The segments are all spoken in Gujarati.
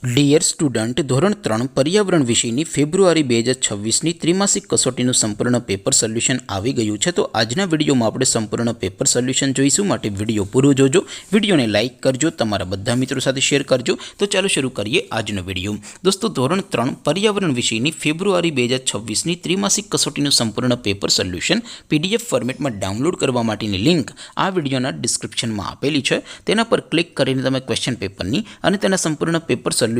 ડિયર સ્ટુડન્ટ, ધોરણ 3 પર્યાવરણ વિષયની ફેબ્રુઆરી 2026ની ત્રિમાસિક કસોટીનું સંપૂર્ણ પેપર સોલ્યુશન આવી ગયું છે. તો આજના વિડીયોમાં આપણે સંપૂર્ણ પેપર સોલ્યુશન જોઈશું, માટે વિડીયો પૂરો જોજો. વિડીયોને લાઇક કરજો, તમારા બધા મિત્રો સાથે શેર કરજો. તો ચાલો શરૂ કરીએ આજનો વિડીયો. દોસ્તો, ધોરણ 3 પર્યાવરણ વિષયની ફેબ્રુઆરી 2026ની ત્રિમાસિક કસોટીનું સંપૂર્ણ પેપર સોલ્યુશન PDF ફોર્મેટમાં ડાઉનલોડ કરવા માટેની લિંક આ વિડીયોના ડિસ્ક્રિપ્શનમાં આપેલી છે. તેના પર ક્લિક કરીને તમે ક્વેશ્ચન પેપરની અને તેના સંપૂર્ણ પેપર સોલ્યુશનની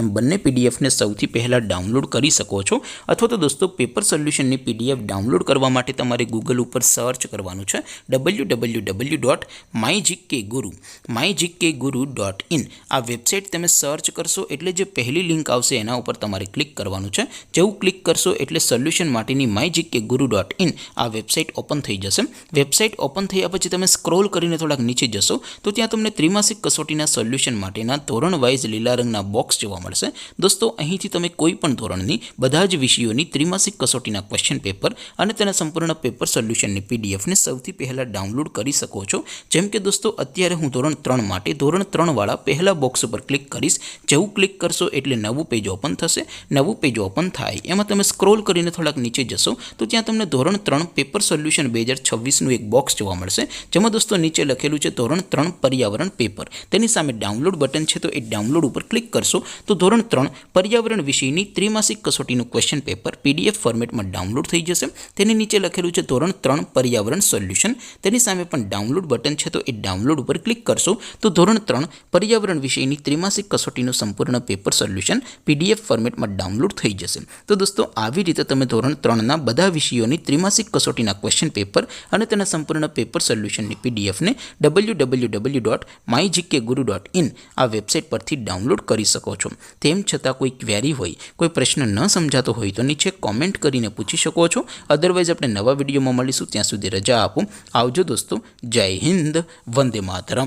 એમ બંને PDFને સૌથી પહેલાં ડાઉનલોડ કરી શકો છો. અથવા તો દોસ્તો, પેપર સોલ્યુશનની PDF ડાઉનલોડ કરવા માટે તમારે ગૂગલ ઉપર સર્ચ કરવાનું છે www.mygkguru.in. આ વેબસાઇટ તમે સર્ચ કરશો એટલે જે પહેલી લિંક આવશે એના ઉપર તમારે ક્લિક કરવાનું છે. જેવું ક્લિક કરશો એટલે સોલ્યુશન માટેની mygkguru.in આ વેબસાઇટ ઓપન થઈ જશે. વેબસાઇટ ઓપન થયા પછી તમે સ્ક્રોલ કરીને થોડાક નીચે જશો તો ત્યાં તમને ત્રિમાસિક કસોટીના સોલ્યુશન માટેના ધોરણ વાઇઝ લીલા રંગના બોક્સ જોવા મળશે. દોસ્તો, અહીંથી તમે કોઈ પણ ધોરણની બધા જ વિષયોની ત્રિમાસિક કસોટીના ક્વેશ્ચન પેપર અને તેના સંપૂર્ણ પેપર સોલ્યુશનની PDFને સૌથી પહેલાં ડાઉનલોડ કરી શકો છો. જેમ કે દોસ્તો, અત્યારે હું ધોરણ 3 માટે ધોરણ 3 વાળા પહેલા બોક્સ ઉપર ક્લિક કરીશ. જેવું ક્લિક કરશો એટલે નવું પેજ ઓપન થશે. નવું પેજ ઓપન થાય એમાં તમે સ્ક્રોલ કરીને થોડાક નીચે જશો તો ત્યાં તમને ધોરણ 3 પેપર સોલ્યુશન 2026નું એક બોક્સ જોવા મળશે. જેમાં દોસ્તો નીચે લખેલું છે ધોરણ 3 પર્યાવરણ પેપર. તેની સામે ડાઉનલોડ બટન છે, તો એ ડાઉનલોડ ઉપર ક્લિક કરશો તો ધોરણ 3 પર્યાવરણ વિષયની ત્રિમાસિક કસોટીનું ક્વેશ્ચન પેપર PDF ફોર્મેટમાં ડાઉનલોડ થઈ જશે. તેની નીચે લખેલું છે ધોરણ 3 પર્યાવરણ સોલ્યુશન. તેની સામે પણ ડાઉનલોડ બટન છે, તો એ ડાઉનલોડ ઉપર ક્લિક કરશો તો ધોરણ 3 પર્યાવરણ વિષયની ત્રિમાસિક કસોટીનું સંપૂર્ણ પેપર સોલ્યુશન PDF ફોર્મેટમાં ડાઉનલોડ થઈ જશે. તો દોસ્તો, આવી રીતે તમે ધોરણ 3ના બધા વિષયોની ત્રિમાસિક કસોટીના ક્વેશ્ચન પેપર અને તેના સંપૂર્ણ પેપર સોલ્યુશનની PDFને www.mygkguru.in આ વેબસાઇટ પરથી ડાઉનલોડ કરી શકો છો. તેમ છતાં કોઈ ક્વેરી હોય, કોઈ પ્રશ્ન ન સમજાતો હોય તો નીચે કોમેન્ટ કરીને પૂછી શકો છો. અદરવાઇઝ આપણે નવા વિડીયોમાં મળીશું. ત્યાં સુધી રજા આપો. આવજો દોસ્તો. જય હિન્દ. વંદે માતરમ.